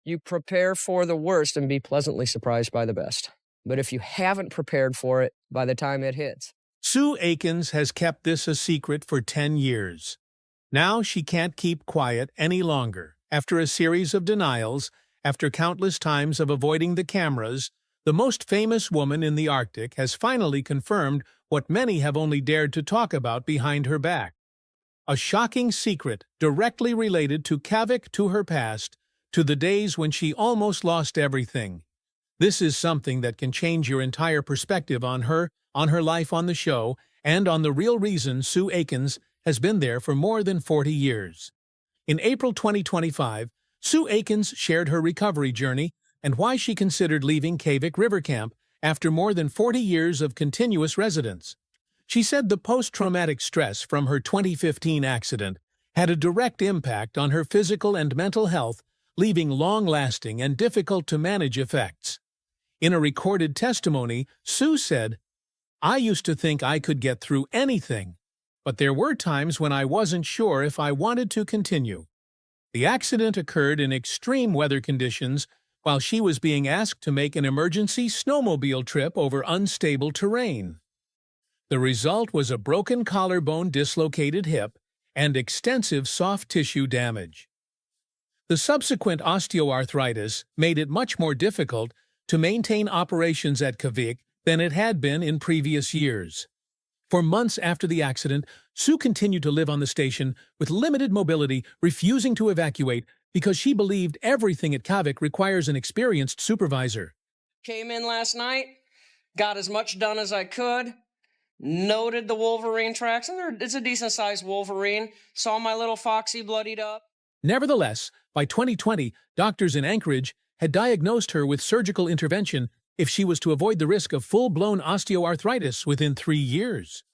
You prepare for the worst and be pleasantly surprised by the best. But if you haven't prepared for it by the time it hits. Sue Aikens has kept this a secret for 10 years. Now she can't keep quiet any longer. After a series of denials, after countless times of avoiding the cameras, the most famous woman in the Arctic has finally confirmed what many have only dared to talk about behind her back. A shocking secret directly related to Kavik, to her past, to the days when she almost lost everything. This is something that can change your entire perspective on her life on the show, and on the real reason Sue Aikens has been there for more than 40 years. In April 2025, Sue Aikens shared her recovery journey and why she considered leaving Kavik River Camp after more than 40 years of continuous residence. She said the post-traumatic stress from her 2015 accident had a direct impact on her physical and mental health, leaving long-lasting and difficult-to-manage effects. In a recorded testimony, Sue said, "I used to think I could get through anything, but there were times when I wasn't sure if I wanted to continue." The accident occurred in extreme weather conditions while she was being asked to make an emergency snowmobile trip over unstable terrain. The result was a broken collarbone, dislocated hip, and extensive soft tissue damage. The subsequent osteoarthritis made it much more difficult to maintain operations at Kavik than it had been in previous years. For months after the accident, Sue continued to live on the station with limited mobility, refusing to evacuate because she believed everything at Kavik requires an experienced supervisor. Came in last night, got as much done as I could, noted the Wolverine tracks, and it's a decent-sized Wolverine, saw my little Foxy bloodied up. Nevertheless, by 2020, doctors in Anchorage had diagnosed her with surgical intervention if she was to avoid the risk of full-blown osteoarthritis within 3 years.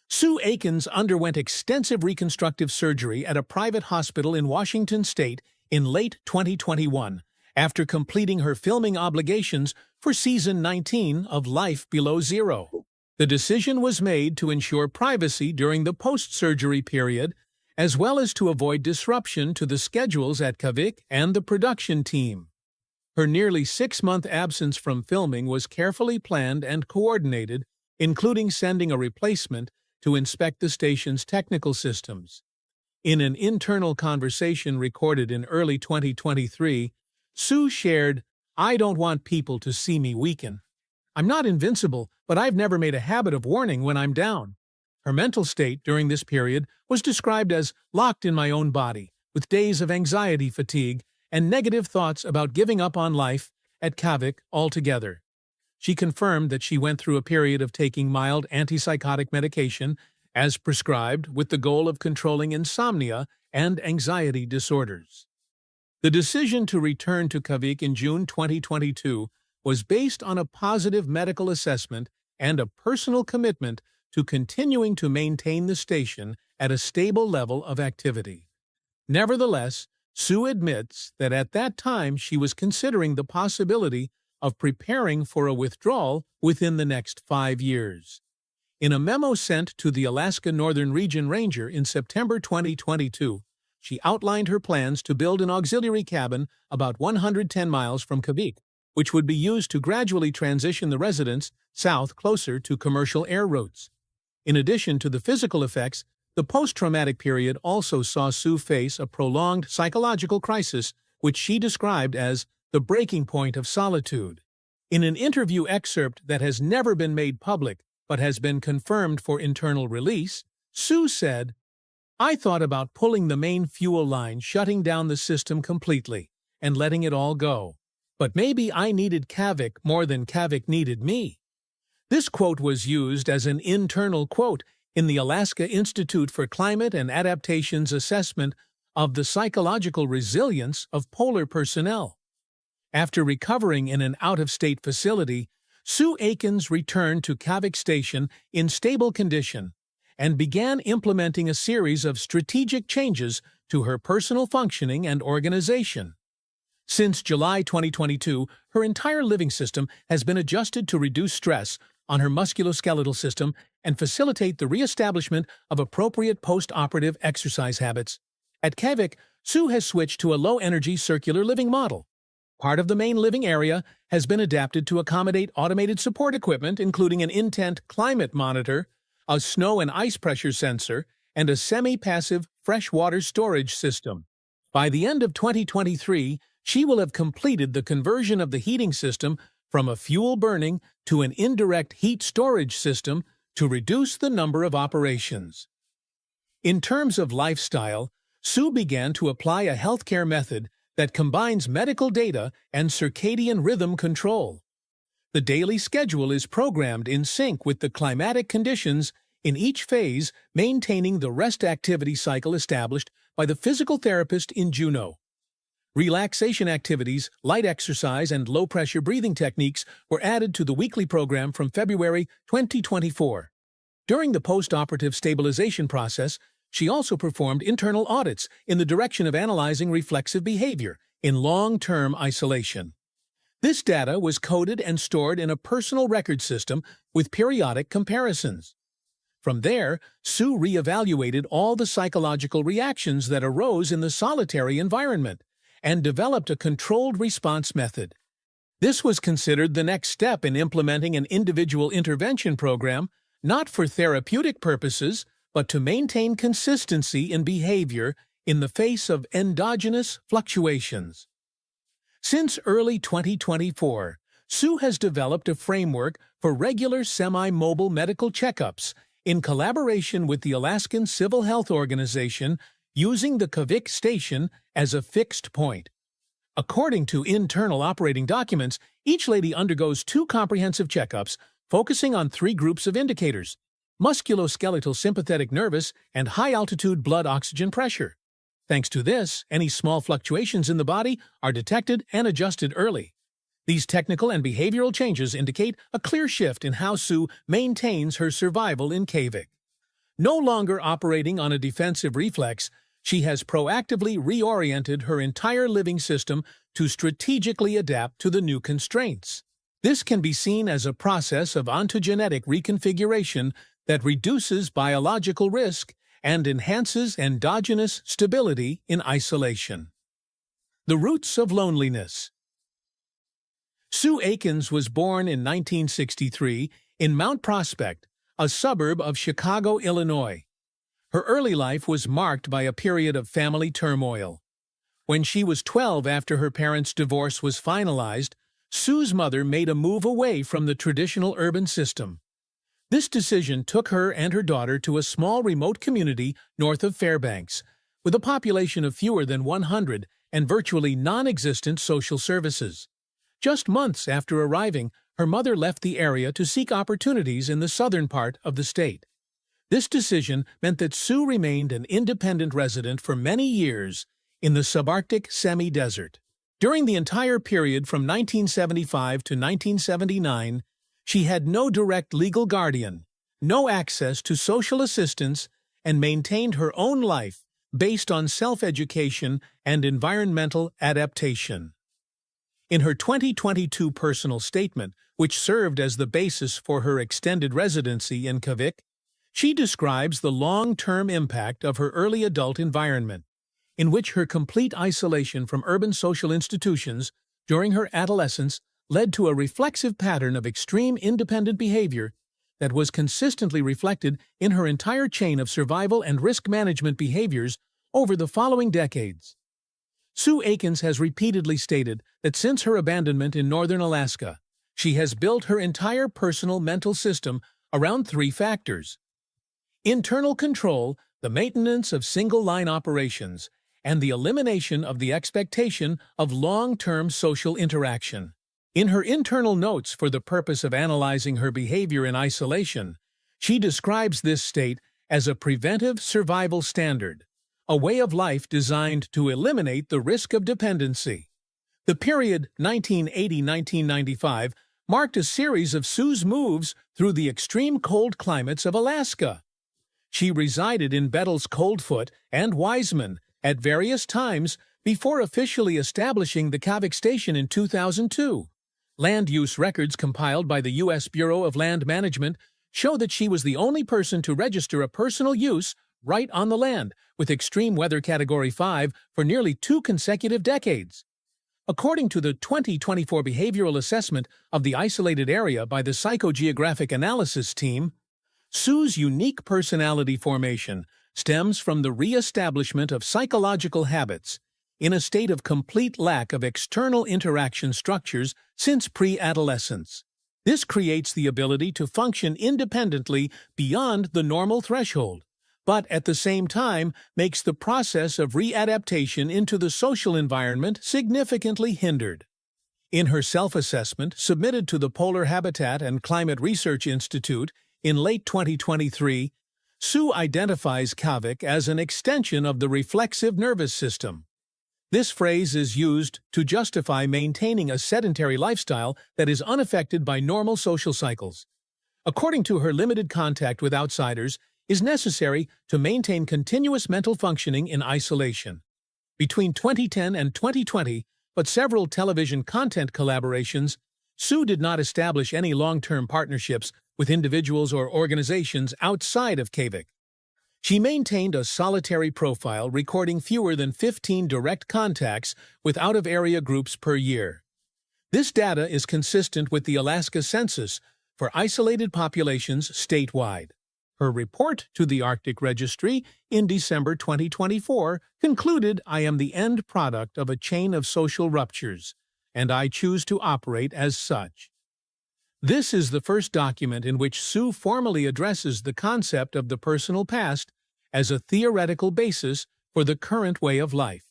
Sue Aikens underwent extensive reconstructive surgery at a private hospital in Washington state in late 2021, after completing her filming obligations for Season 19 of Life Below Zero. The decision was made to ensure privacy during the post-surgery period, as well as to avoid disruption to the schedules at Kavik and the production team. Her nearly 6-month absence from filming was carefully planned and coordinated, including sending a replacement to inspect the station's technical systems. In an internal conversation recorded in early 2023, Sue shared, "I don't want people to see me weaken. I'm not invincible, but I've never made a habit of warning when I'm down." Her mental state during this period was described as locked in my own body, with days of anxiety fatigue and negative thoughts about giving up on life at Kavik altogether. She confirmed that she went through a period of taking mild antipsychotic medication as prescribed with the goal of controlling insomnia and anxiety disorders. The decision to return to Kavik in June 2022 was based on a positive medical assessment and a personal commitment to continuing to maintain the station at a stable level of activity. Nevertheless, Sue admits that at that time she was considering the possibility of preparing for a withdrawal within the next 5 years. In a memo sent to the Alaska Northern Region Ranger in September 2022, she outlined her plans to build an auxiliary cabin about 110 miles from Kavik, which would be used to gradually transition the residents south closer to commercial air routes. In addition to the physical effects, the post-traumatic period also saw Sue face a prolonged psychological crisis, which she described as the breaking point of solitude. In an interview excerpt that has never been made public but has been confirmed for internal release, Sue said, "I thought about pulling the main fuel line, shutting down the system completely, and letting it all go. But maybe I needed Kavik more than Kavik needed me." This quote was used as an internal quote in the Alaska Institute for Climate and Adaptation's assessment of the psychological resilience of polar personnel. After recovering in an out-of-state facility, Sue Aikens returned to Kavik Station in stable condition and began implementing a series of strategic changes to her personal functioning and organization. Since July 2022, her entire living system has been adjusted to reduce stress on her musculoskeletal system and facilitate the reestablishment of appropriate post-operative exercise habits. At Kavik, Sue has switched to a low-energy circular living model. Part of the main living area has been adapted to accommodate automated support equipment, including an intent climate monitor, a snow and ice pressure sensor, and a semi-passive freshwater storage system. By the end of 2023, she will have completed the conversion of the heating system from a fuel-burning to an indirect heat storage system to reduce the number of operations. In terms of lifestyle, Sue began to apply a healthcare method that combines medical data and circadian rhythm control. The daily schedule is programmed in sync with the climatic conditions in each phase, maintaining the rest-activity cycle established by the physical therapist in Juneau. Relaxation activities, light exercise, and low-pressure breathing techniques were added to the weekly program from February 2024. During the post-operative stabilization process, she also performed internal audits in the direction of analyzing reflexive behavior in long-term isolation. This data was coded and stored in a personal record system with periodic comparisons. From there, Sue reevaluated all the psychological reactions that arose in the solitary environment and developed a controlled response method. This was considered the next step in implementing an individual intervention program, not for therapeutic purposes, but to maintain consistency in behavior in the face of endogenous fluctuations. Since early 2024, Sue has developed a framework for regular semi-mobile medical checkups in collaboration with the Alaskan Civil Health Organization, using the Kavik station as a fixed point. According to internal operating documents, each lady undergoes 2 comprehensive checkups focusing on 3 groups of indicators: musculoskeletal sympathetic nervous and high-altitude blood oxygen pressure. Thanks to this, any small fluctuations in the body are detected and adjusted early. These technical and behavioral changes indicate a clear shift in how Sue maintains her survival in Kavik. No longer operating on a defensive reflex, she has proactively reoriented her entire living system to strategically adapt to the new constraints. This can be seen as a process of ontogenetic reconfiguration that reduces biological risk and enhances endogenous stability in isolation. The roots of loneliness. Sue Aikens was born in 1963 in Mount Prospect, a suburb of Chicago, Illinois. Her early life was marked by a period of family turmoil. When she was 12 after her parents' divorce was finalized, Sue's mother made a move away from the traditional urban system. This decision took her and her daughter to a small remote community north of Fairbanks, with a population of fewer than 100 and virtually non-existent social services. Just months after arriving, her mother left the area to seek opportunities in the southern part of the state. This decision meant that Sue remained an independent resident for many years in the subarctic semi-desert. During the entire period from 1975 to 1979, she had no direct legal guardian, no access to social assistance, and maintained her own life based on self-education and environmental adaptation. In her 2022 personal statement, which served as the basis for her extended residency in Kavik, she describes the long-term impact of her early adult environment, in which her complete isolation from urban social institutions during her adolescence led to a reflexive pattern of extreme independent behavior that was consistently reflected in her entire chain of survival and risk management behaviors over the following decades. Sue Aikens has repeatedly stated that since her abandonment in northern Alaska, she has built her entire personal mental system around 3 factors: internal control, the maintenance of single-line operations, and the elimination of the expectation of long-term social interaction. In her internal notes for the purpose of analyzing her behavior in isolation, she describes this state as a preventive survival standard, a way of life designed to eliminate the risk of dependency. The period 1980-1995 marked a series of Sue's moves through the extreme cold climates of Alaska. She resided in Bettles Coldfoot and Wiseman at various times before officially establishing the Kavik Station in 2002. Land use records compiled by the U.S. Bureau of Land Management show that she was the only person to register a personal use right on the land with extreme weather Category 5 for nearly 2 consecutive decades. According to the 2024 behavioral assessment of the isolated area by the Psychogeographic Analysis Team, Sue's unique personality formation stems from the re-establishment of psychological habits in a state of complete lack of external interaction structures since pre-adolescence. This creates the ability to function independently beyond the normal threshold, but at the same time makes the process of readaptation into the social environment significantly hindered. In her self-assessment submitted to the Polar Habitat and Climate Research Institute in late 2023, Sue identifies kavik as an extension of the reflexive nervous system. This phrase is used to justify maintaining a sedentary lifestyle that is unaffected by normal social cycles. According to her, limited contact with outsiders is necessary to maintain continuous mental functioning in isolation. Between 2010 and 2020, but several television content collaborations, Sue did not establish any long-term partnerships with individuals or organizations outside of kavik. She maintained a solitary profile, recording fewer than 15 direct contacts with out-of-area groups per year. This data is consistent with the Alaska Census for isolated populations statewide. Her report to the Arctic Registry in December 2024 concluded, "I am the end product of a chain of social ruptures, and I choose to operate as such." This is the first document in which Sue formally addresses the concept of the personal past as a theoretical basis for the current way of life.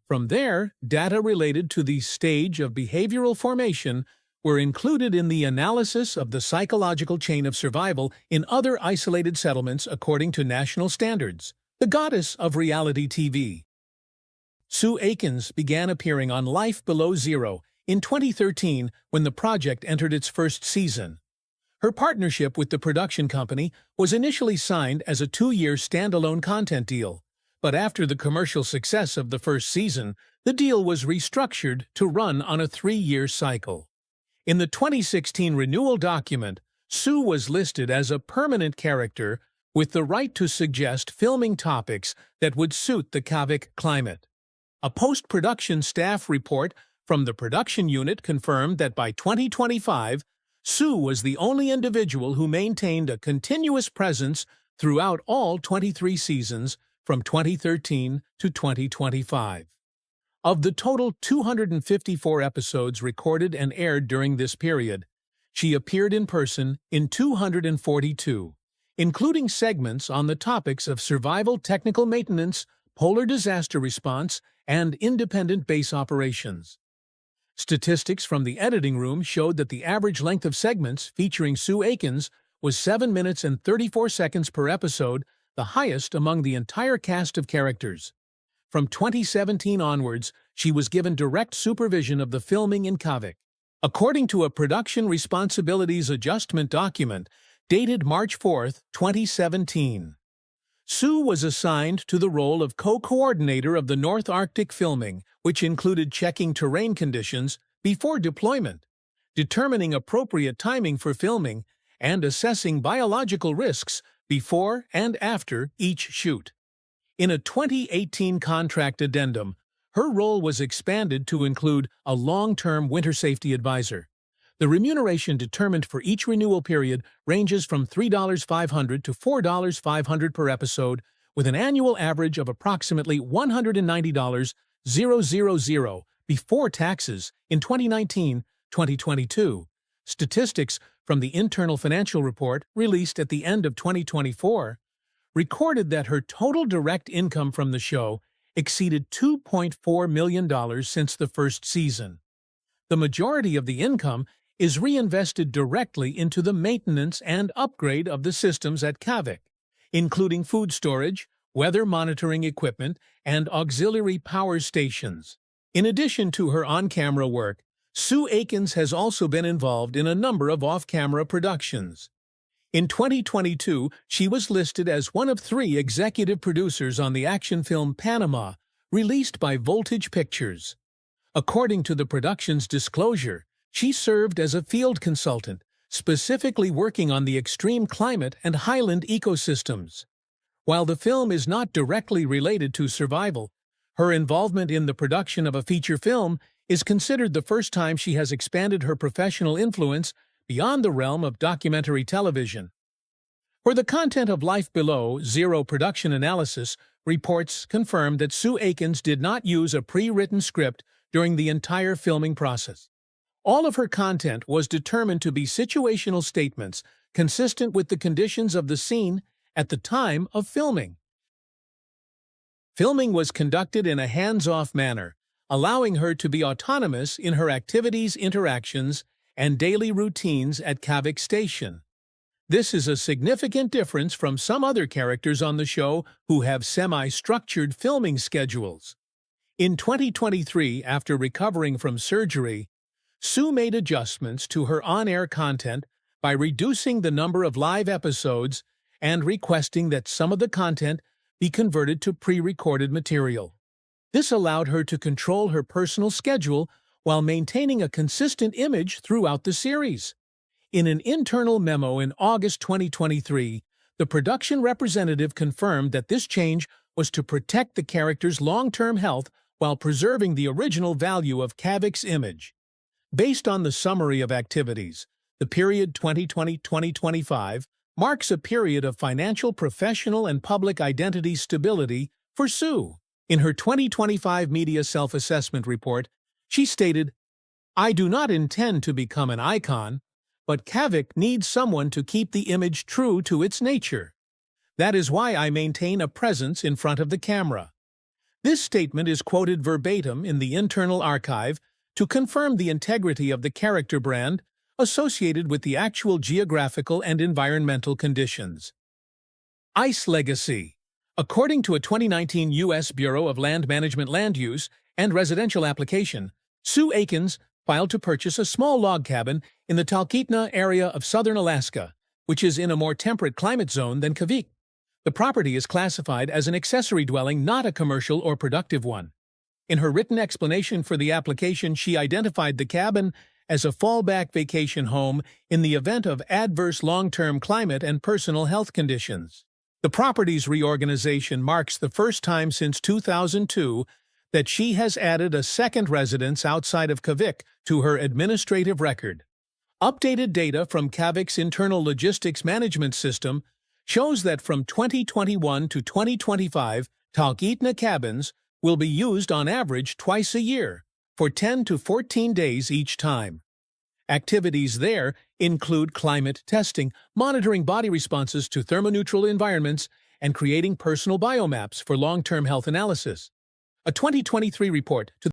From there, data related to the stage of behavioral formation were included in the analysis of the psychological chain of survival in other isolated settlements according to national standards. The goddess of reality TV. Sue Aikens began appearing on Life Below Zero in 2013 when the project entered its first season. Her partnership with the production company was initially signed as a 2-year standalone content deal, but after the commercial success of the first season, the deal was restructured to run on a 3-year cycle. In the 2016 renewal document, Sue was listed as a permanent character with the right to suggest filming topics that would suit the kavik climate. A post-production staff report from the production unit confirmed that by 2025, Sue was the only individual who maintained a continuous presence throughout all 23 seasons from 2013 to 2025. Of the total 254 episodes recorded and aired during this period, she appeared in person in 242, including segments on the topics of survival technical maintenance, polar disaster response, and independent base operations. Statistics from the editing room showed that the average length of segments featuring Sue Aikens was 7 minutes and 34 seconds per episode, the highest among the entire cast of characters. From 2017 onwards, she was given direct supervision of the filming in kavik. According to a production responsibilities adjustment document dated March 4, 2017, Sue was assigned to the role of co-coordinator of the North Arctic filming, which included checking terrain conditions before deployment, determining appropriate timing for filming, and assessing biological risks before and after each shoot. In a 2018 contract addendum, her role was expanded to include a long-term winter safety advisor. The remuneration determined for each renewal period ranges from $3,500 to $4,500 per episode, with an annual average of approximately $190,000 before taxes in 2019-2022. Statistics from the Internal Financial Report, released at the end of 2024, recorded that her total direct income from the show exceeded $2.4 million since the first season. The majority of the income is reinvested directly into the maintenance and upgrade of the systems at kavik, including food storage, weather monitoring equipment, and auxiliary power stations. In addition to her on-camera work, Sue Aikens has also been involved in a number of off-camera productions. In 2022, she was listed as one of 3 executive producers on the action film Panama, released by Voltage Pictures. According to the production's disclosure, she served as a field consultant, specifically working on the extreme climate and highland ecosystems. While the film is not directly related to survival, her involvement in the production of a feature film is considered the first time she has expanded her professional influence beyond the realm of documentary television. For the content of Life Below, Zero production analysis reports confirmed that Sue Aikens did not use a pre-written script during the entire filming process. All of her content was determined to be situational statements consistent with the conditions of the scene at the time of filming. Filming was conducted in a hands-off manner, allowing her to be autonomous in her activities, interactions, and daily routines at Kavik Station. This is a significant difference from some other characters on the show who have semi-structured filming schedules. In 2023, after recovering from surgery, Sue made adjustments to her on-air content by reducing the number of live episodes and requesting that some of the content be converted to pre-recorded material. This allowed her to control her personal schedule while maintaining a consistent image throughout the series. In an internal memo in August 2023, the production representative confirmed that this change was to protect the character's long-term health while preserving the original value of Kavik's image. Based on the summary of activities, the period 2020-2025 marks a period of financial, professional, and public identity stability for Sue. In her 2025 media self-assessment report, she stated, "I do not intend to become an icon, but Kavik needs someone to keep the image true to its nature. That is why I maintain a presence in front of the camera." This statement is quoted verbatim in the internal archive to confirm the integrity of the character brand associated with the actual geographical and environmental conditions. Ice Legacy. According to a 2019 U.S. Bureau of Land Management Land Use and Residential application, Sue Aikens filed to purchase a small log cabin in the Talkeetna area of southern Alaska, which is in a more temperate climate zone than Kavik. The property is classified as an accessory dwelling, not a commercial or productive one. In her written explanation for the application, she identified the cabin as a fallback vacation home in the event of adverse long-term climate and personal health conditions. The property's reorganization marks the first time since 2002 that she has added a second residence outside of Kavik to her administrative record. Updated data from Kavik's internal logistics management system shows that from 2021 to 2025, Talkeetna cabins will be used on average twice a year, for 10 to 14 days each time. Activities there include climate testing, monitoring body responses to thermoneutral environments, and creating personal biomaps for long-term health analysis. A 2023 report to